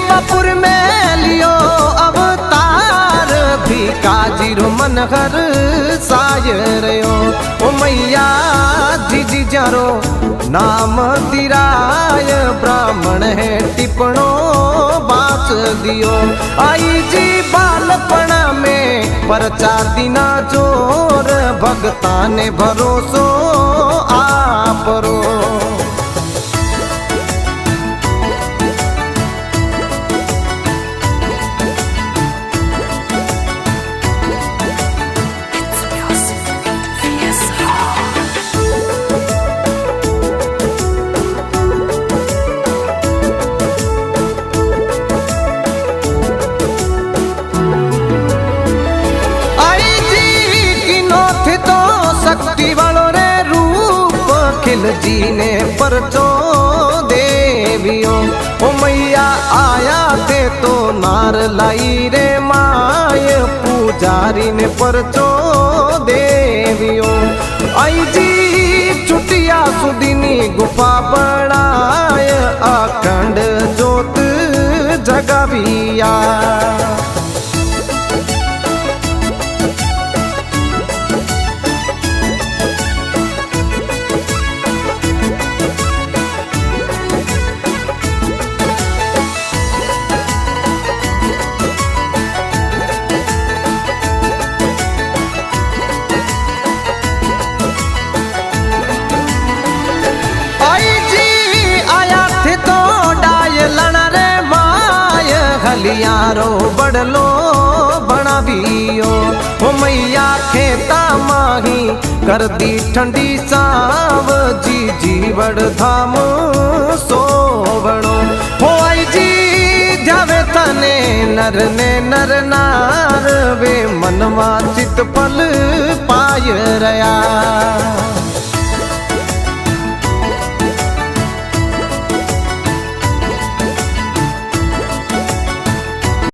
अम्बापुर में लियो अवतार भिकाजी रो मन हर सायरयो। ओ मैया जी जारो नाम तिराय ब्राह्मण है टिपणो बाच दियो। आई जी बालपणा में परचा दिना जोर भगता ने भरोसो आपरो। जी ने परचो देवियो। ओ मैया आया थे तो नार लाई रे माय पुजारी ने परचो देवियो। आई जी चुटिया सुदिनी गुफा बनाय अखंड जोत जगाविया। यारो बड़लो बनावियो। ओ मैया खेता माही कर दी ठंडी साव जी जीवड़ धाम सोवणो। हो आई जी जावे तने नर ने नर नार वे मनवा चित पल पाय रया।